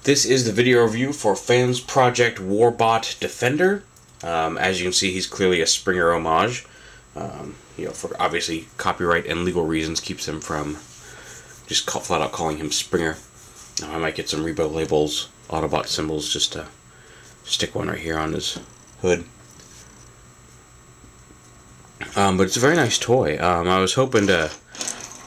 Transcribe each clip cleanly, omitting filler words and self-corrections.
This is the video review for Fansproject Warbot Defender. As you can see, he's clearly a Springer homage. For obviously copyright and legal reasons, keeps him from just flat out calling him Springer. I might get some Rebo labels, Autobot symbols, just to stick one right here on his hood. But it's a very nice toy. I was hoping to,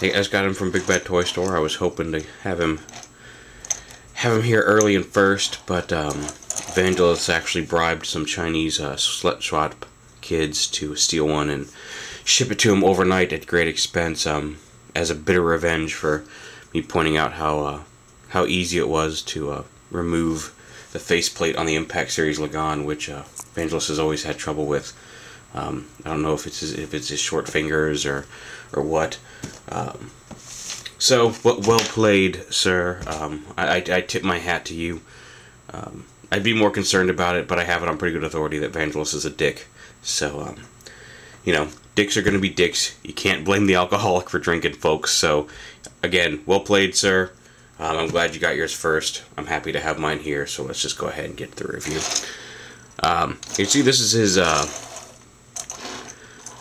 I just got him from Big Bad Toy Store. I was hoping to have him here early and first, but Vangelis actually bribed some Chinese sweatshop kids to steal one and ship it to him overnight at great expense, as a bitter revenge for me pointing out how easy it was to remove the faceplate on the Impact Series Lagan, which Vangelis has always had trouble with. I don't know if it's his short fingers or what. So well played, sir. I tip my hat to you. I'd be more concerned about it, but I have it on pretty good authority that Vangelis is a dick. So, dicks are going to be dicks. You can't blame the alcoholic for drinking, folks. So, again, well played, sir. I'm glad you got yours first. I'm happy to have mine here, so let's just go ahead and get to the review. You see, this is his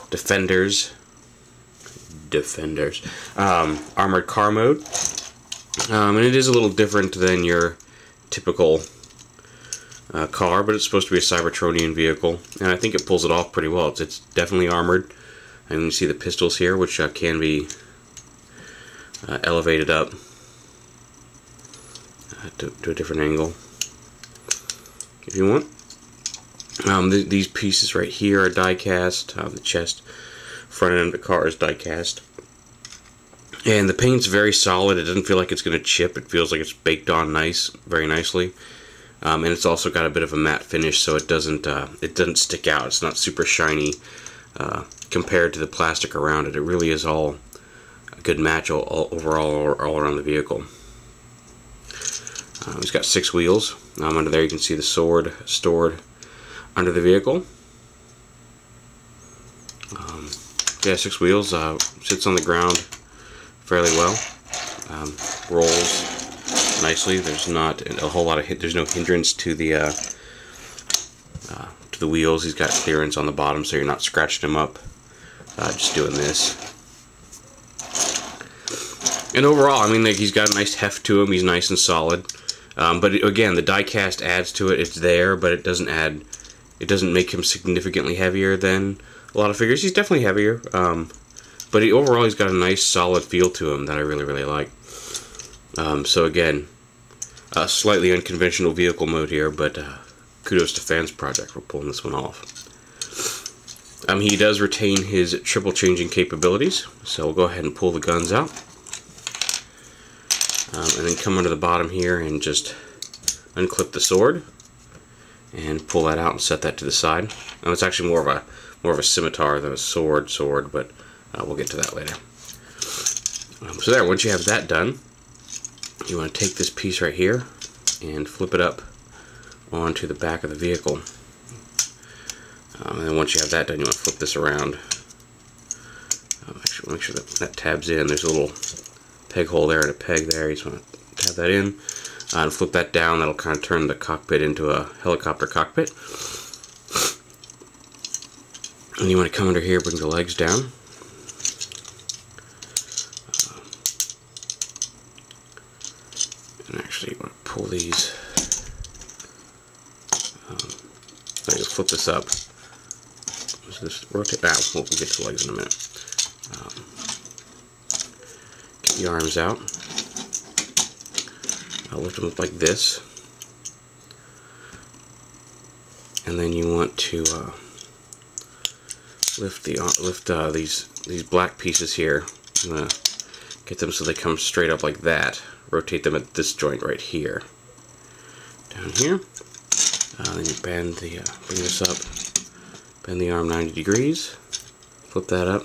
Defenders armored car mode, and it is a little different than your typical car, but it's supposed to be a Cybertronian vehicle, and I think it pulls it off pretty well. It's definitely armored, and you see the pistols here, which can be elevated up to a different angle if you want. These pieces right here are die cast. The chest, front end of the car is die cast. And the paint's very solid. It doesn't feel like it's going to chip. It feels like it's baked on very nicely. And it's also got a bit of a matte finish, so it doesn't stick out. It's not super shiny compared to the plastic around it. It really is all a good match overall all around the vehicle. He's got 6 wheels. Under there you can see the sword stored under the vehicle. Yeah, 6 wheels. Sits on the ground fairly well. Rolls nicely. There's not a whole lot of there's no hindrance to the wheels. He's got clearance on the bottom, so you're not scratching him up just doing this. And overall, I mean, he's got a nice heft to him. He's nice and solid. But again, the die cast adds to it. It's there, but it doesn't add. It doesn't make him significantly heavier than a lot of figures. He's definitely heavier, but overall he's got a nice solid feel to him that I really like. So again, a slightly unconventional vehicle mode here, but kudos to Fansproject for pulling this one off. He does retain his triple changing capabilities, so we'll go ahead and pull the guns out. And then come under the bottom here and just unclip the sword and pull that out and set that to the side. Now it's actually more of a scimitar than a sword, but we'll get to that later. So there, once you have that done, you want to take this piece right here and flip it up onto the back of the vehicle. And then once you have that done, you want to flip this around. Actually, make sure that tabs in. There's a little peg hole there and a peg there. You just want to tab that in and flip that down. That'll kind of turn the cockpit into a helicopter cockpit. And you want to come under here, bring the legs down. And actually, you want to pull these. So you'll flip this up. So this rotate. We'll get to the legs in a minute. Get the arms out. I'll lift them up like this, and then you want to lift these black pieces here. I'm gonna get them so they come straight up like that. Rotate them at this joint right here, down here. Then you bring this up, bend the arm 90 degrees, flip that up,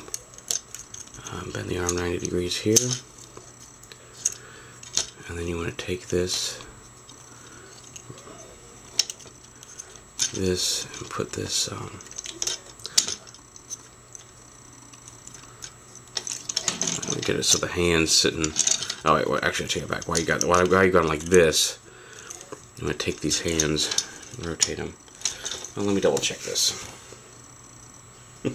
bend the arm 90 degrees here. And then you want to take this, and put this, get it so the hand's sitting. Oh wait, actually I take it back. Why you going like this? I'm going to take these hands and rotate them. Well, let me double check this. I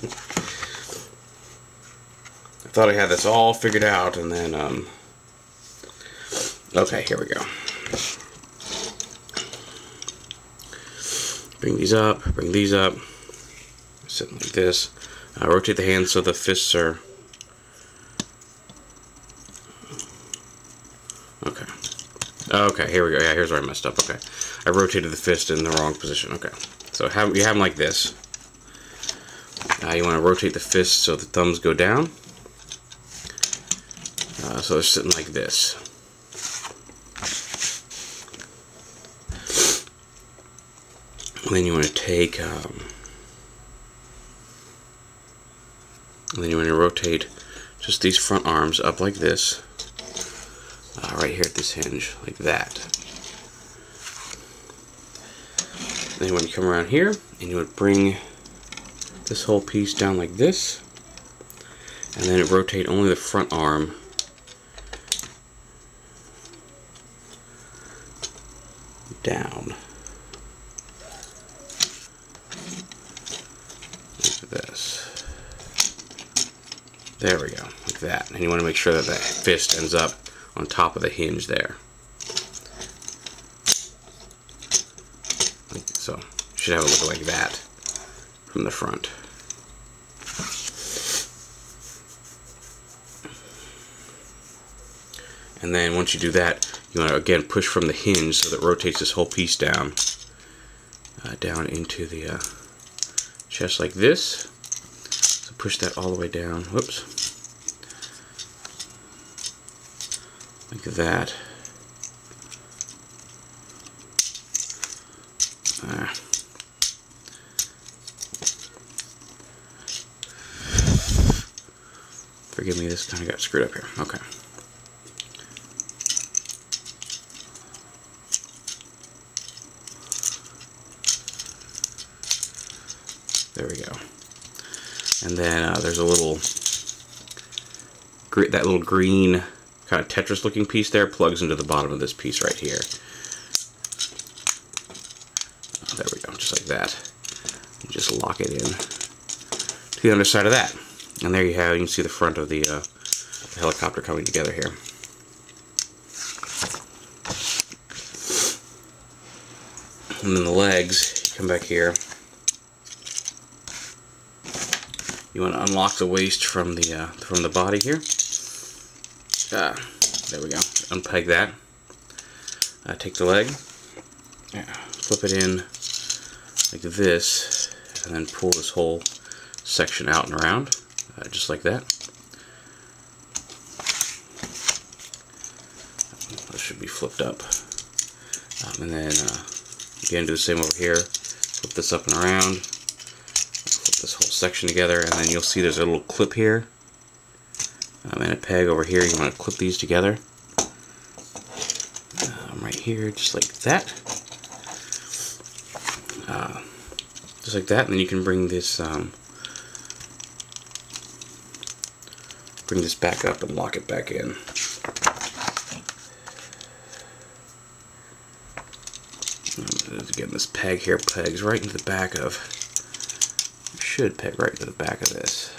thought I had this all figured out, and then, okay, here we go. Bring these up, sitting like this. Rotate the hands so the fists are... Okay. Okay, here we go. Yeah, here's where I messed up. Okay. I rotated the fist in the wrong position. Okay. So you have them like this. You want to rotate the fist so the thumbs go down. So they're sitting like this. And then you want to take... and then you want to rotate just these front arms up like this. Right here at this hinge, like that. Then when you come around here, and you would bring this whole piece down like this, and then rotate only the front arm down. Like this. There we go, like that. And you want to make sure that that fist ends up on top of the hinge there. Like so. You should have it look like that from the front. And then once you do that, you want to again push from the hinge so that it rotates this whole piece down, down into the chest like this. So push that all the way down. Whoops. Like that. Forgive me, this kind of got screwed up here. Okay. There we go. And then there's a little, that little green kind of Tetris looking piece there plugs into the bottom of this piece right here. There we go, just like that. You just lock it in to the underside of that. And there you have, you can see the front of the helicopter coming together here. And then the legs, come back here. You want to unlock the waist from the body here. There we go. Unpeg that. Take the leg, flip it in like this, and then pull this whole section out and around, just like that. This should be flipped up. And then again, do the same over here. Flip this up and around. Flip this whole section together, and then you'll see there's a little clip here. And a peg over here. You want to clip these together. Right here, just like that. Just like that, and then you can bring this back up and lock it back in. Again, this peg here pegs right into the back of. Should peg right into the back of this.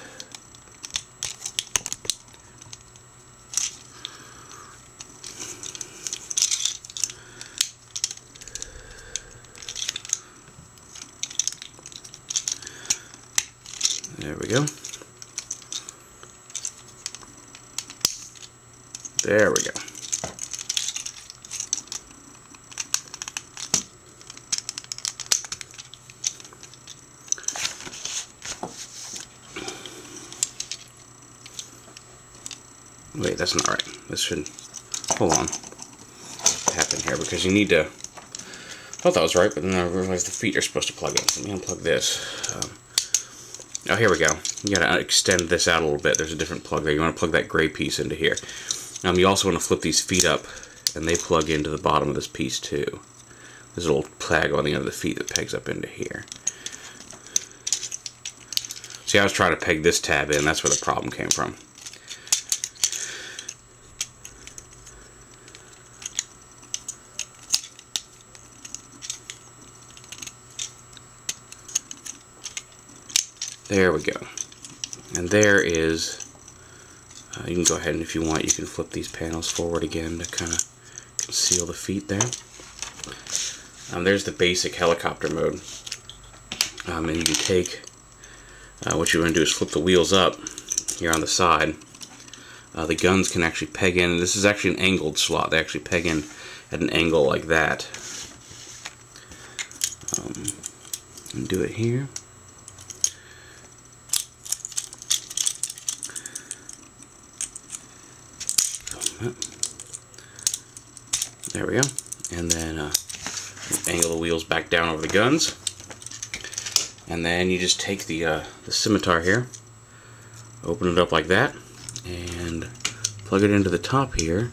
There we go. There we go. Wait, that's not right. This should, hold on, happen here, because you need to, I thought that was right, but then I realized the feet are supposed to plug in. So let me unplug this. Oh, here we go. You gotta extend this out a little bit. There's a different plug there. You want to plug that gray piece into here. You also want to flip these feet up, and they plug into the bottom of this piece too. There's a little plug on the end of the feet that pegs up into here. See, I was trying to peg this tab in. That's where the problem came from. There we go. And there is, you can go ahead and if you want, you can flip these panels forward again to kind of conceal the feet there. There's the basic helicopter mode. And you can take, what you want to do is flip the wheels up here on the side. The guns can actually peg in, and this is actually an angled slot. They actually peg in at an angle like that. And do it here. There we go. And then angle the wheels back down over the guns. And then you just take the scimitar here, open it up like that, and plug it into the top here.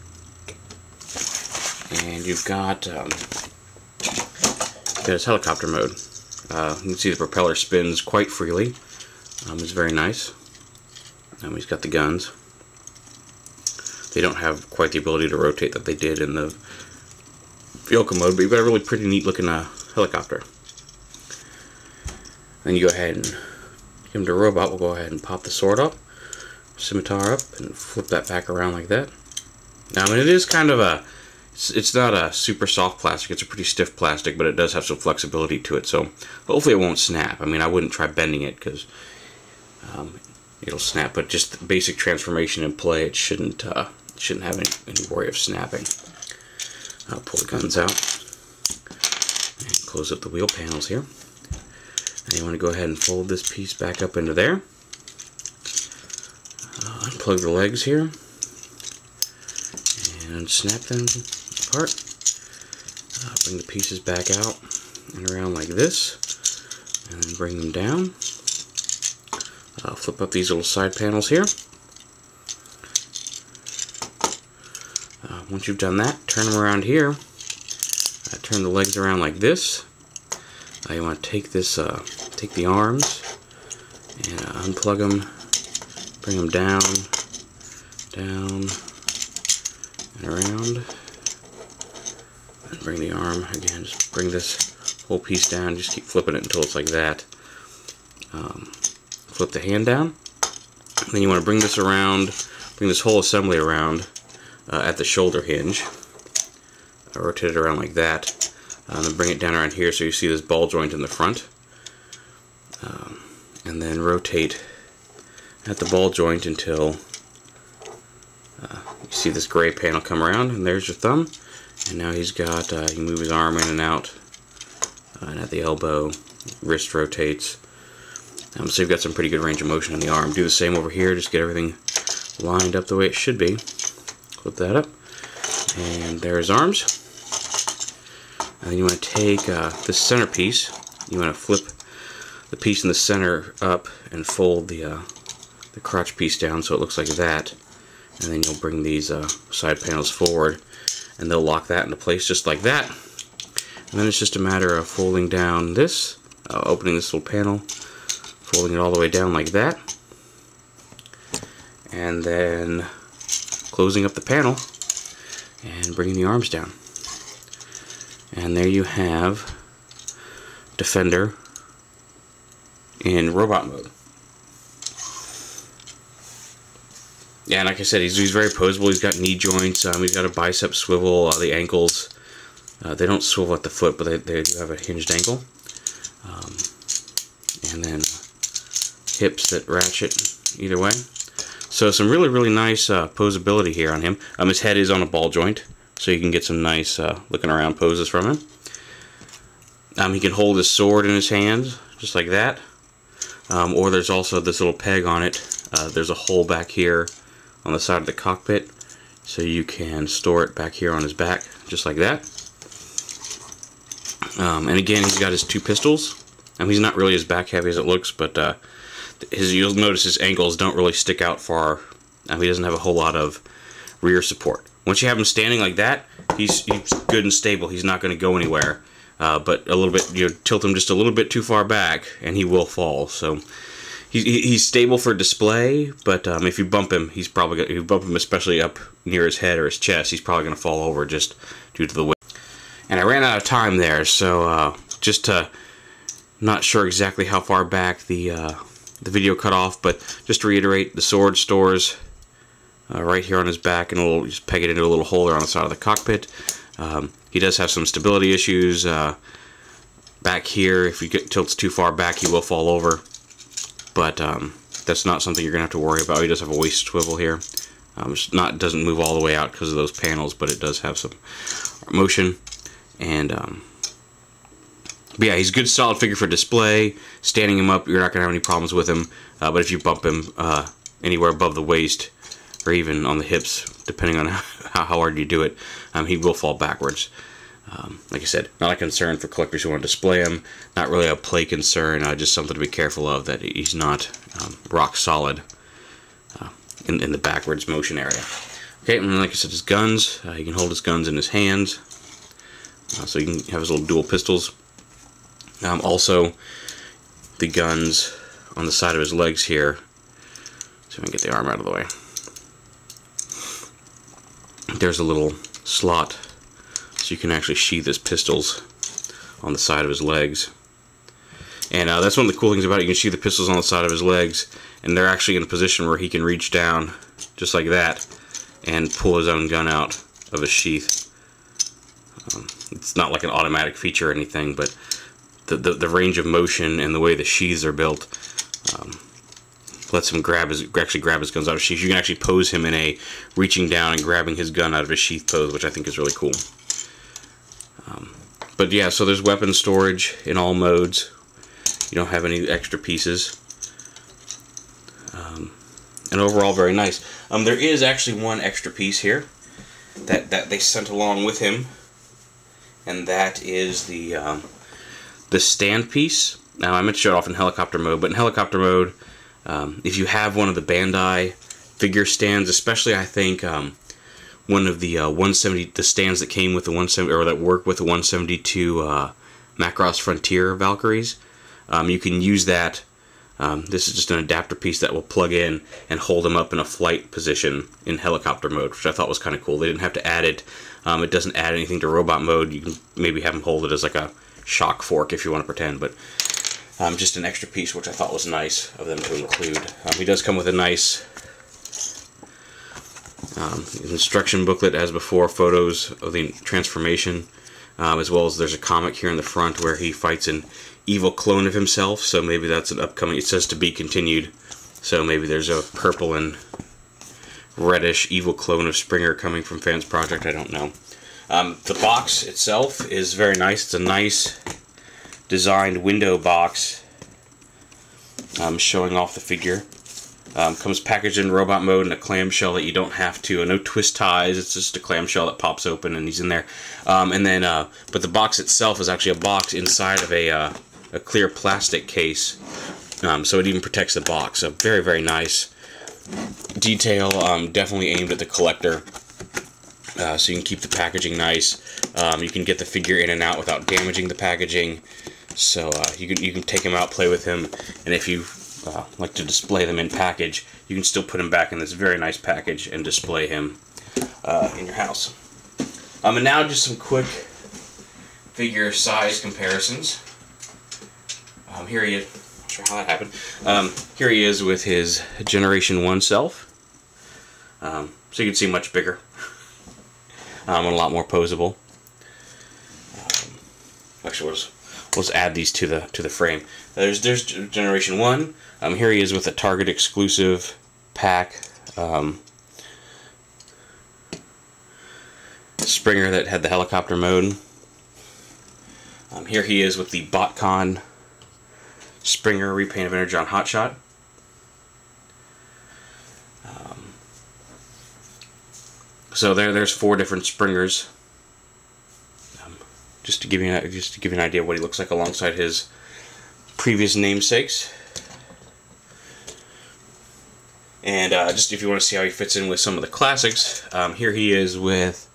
And you've got this helicopter mode. You can see the propeller spins quite freely. It's very nice. He's got the guns. They don't have quite the ability to rotate that they did in the vehicle mode, but you've got a really pretty neat looking helicopter. Then you go ahead and give him to Robot. We'll go ahead and pop the sword up, scimitar up, and flip that back around like that. Now, I mean, it is kind of a, it's not a super soft plastic, it's a pretty stiff plastic, but it does have some flexibility to it, so hopefully it won't snap. I mean, I wouldn't try bending it because it'll snap, but just the basic transformation in play, it shouldn't have any worry of snapping. I'll pull the guns out and close up the wheel panels here. And you want to go ahead and fold this piece back up into there. Unplug the legs here and snap them apart. Bring the pieces back out and around like this, and then bring them down. Flip up these little side panels here. Once you've done that, turn them around here. Turn the legs around like this. You want to take this, take the arms and unplug them, bring them down, down, and around, and bring the arm again. Just bring this whole piece down. Just keep flipping it until it's like that. Flip the hand down. And then you want to bring this around, bring this whole assembly around at the shoulder hinge. Rotate it around like that. And then bring it down around here so you see this ball joint in the front. And then rotate at the ball joint until you see this gray panel come around, and there's your thumb. And now he's got, you can move his arm in and out, and at the elbow, wrist rotates. So you've got some pretty good range of motion in the arm. Do the same over here, just get everything lined up the way it should be. Flip that up, and there's arms. And then you want to take this center piece, you want to flip the piece in the center up and fold the crotch piece down so it looks like that. And then you'll bring these side panels forward, and they'll lock that into place just like that. And then it's just a matter of folding down this, opening this little panel, folding it all the way down like that, and then closing up the panel and bringing the arms down. And there you have Defender in robot mode. Yeah, and like I said, he's very posable. He's got knee joints. He's got a bicep swivel. The ankles, they don't swivel at the foot, but they do have a hinged ankle. And then hips that ratchet either way. So some really, really nice posability here on him. His head is on a ball joint, so you can get some nice looking around poses from him. He can hold his sword in his hands, just like that. Or there's also this little peg on it. There's a hole back here on the side of the cockpit, so you can store it back here on his back, just like that. And again, he's got his two pistols. He's not really as back heavy as it looks, but you'll notice his ankles don't really stick out far. He doesn't have a whole lot of rear support. Once you have him standing like that, he's good and stable. He's not going to go anywhere. But a little bit, you tilt him just a little bit too far back, and he will fall. So he's stable for display, but if you bump him, he's probably if you bump him especially up near his head or his chest, he's probably going to fall over just due to the weight. And I ran out of time there, so just not sure exactly how far back the the video cut off, but just to reiterate, the sword stores right here on his back, and we'll just peg it into a little holder on the side of the cockpit. He does have some stability issues back here. If you tilts too far back, he will fall over, but that's not something you're gonna have to worry about. He does have a waist swivel here. Doesn't move all the way out because of those panels, but it does have some motion. And but yeah, he's a good solid figure for display. Standing him up, you're not gonna have any problems with him. But if you bump him anywhere above the waist, or even on the hips, depending on how hard you do it, he will fall backwards. Like I said, not a concern for collectors who want to display him. Not really a play concern, just something to be careful of, that he's not rock solid in the backwards motion area. Okay, and like I said, his guns, he can hold his guns in his hands, so he can have his little dual pistols. Also, the guns on the side of his legs here, so we can get the arm out of the way. There's a little slot, so you can actually sheath his pistols on the side of his legs. And that's one of the cool things about it. You can sheath the pistols on the side of his legs, and they're actually in a position where he can reach down, just like that, and pull his own gun out of his sheath. It's not like an automatic feature or anything, but the range of motion and the way the sheaths are built lets him actually grab his guns out of his sheath. You can actually pose him in a reaching down and grabbing his gun out of his sheath pose, which I think is really cool. But yeah, so there's weapon storage in all modes. You don't have any extra pieces. And overall, very nice. There is actually one extra piece here that they sent along with him, and that is the stand piece. Now, I meant to show it off in helicopter mode, but in helicopter mode, if you have one of the Bandai figure stands, especially I think one of the the stands that came with the 170, or that work with the 172 Macross Frontier Valkyries, you can use that. This is just an adapter piece that will plug in and hold them up in a flight position in helicopter mode, which I thought was kind of cool. They didn't have to add it. It doesn't add anything to robot mode. You can maybe have them hold it as like a shock fork if you want to pretend, but just an extra piece, which I thought was nice of them to include. He does come with a nice instruction booklet, as before, photos of the transformation, as well as there's a comic here in the front where he fights an evil clone of himself, so maybe that's an upcoming, it says to be continued, so maybe there's a purple and reddish evil clone of Springer coming from Fansproject, I don't know. The box itself is very nice. It's a nice designed window box showing off the figure. Comes packaged in robot mode in a clamshell that you don't have to, no twist ties, it's just a clamshell that pops open and he's in there. But the box itself is actually a box inside of a clear plastic case, so it even protects the box. So very, very nice detail, definitely aimed at the collector. So you can keep the packaging nice. You can get the figure in and out without damaging the packaging. So you can take him out, play with him, and if you like to display them in package, you can still put him back in this very nice package and display him in your house. And now just some quick figure size comparisons. Here he is. Not sure how that happened. Here he is with his Generation 1 self. So you can see much bigger. And a lot more posable. Actually, let's add these to the frame. There's Generation 1. Here he is with a Target exclusive pack. Springer that had the helicopter mode. Here he is with the BotCon Springer repaint of Energon Hotshot. So there's 4 different Springers. Just to give you an idea of what he looks like alongside his previous namesakes. And just if you want to see how he fits in with some of the classics, here he is with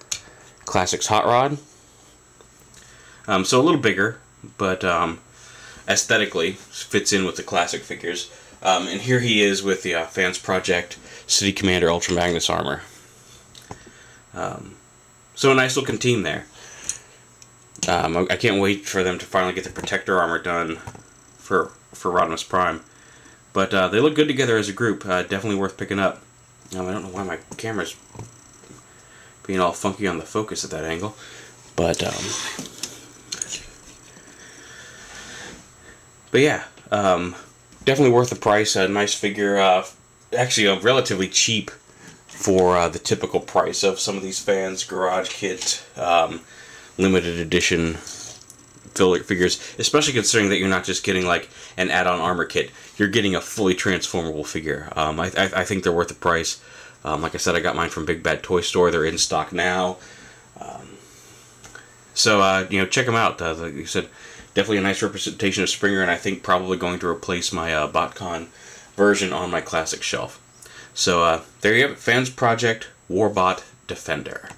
Classics Hot Rod. So a little bigger, but aesthetically fits in with the classic figures. And here he is with the Fansproject City Commander Ultra Magnus armor. So a nice looking team there. I can't wait for them to finally get the Protector armor done for Rodimus Prime. But they look good together as a group. Definitely worth picking up. I don't know why my camera's being all funky on the focus at that angle. But yeah, definitely worth the price. A nice figure. Actually, relatively cheap for the typical price of some of these Fans Garage Kit limited edition figures, especially considering that you're not just getting like an add-on armor kit, you're getting a fully transformable figure. I think they're worth the price. Like I said, I got mine from Big Bad Toy Store. They're in stock now. So check them out. Like you said, definitely a nice representation of Springer, and I think probably going to replace my BotCon version on my classic shelf. So there you have it, Fansproject Warbot Defender.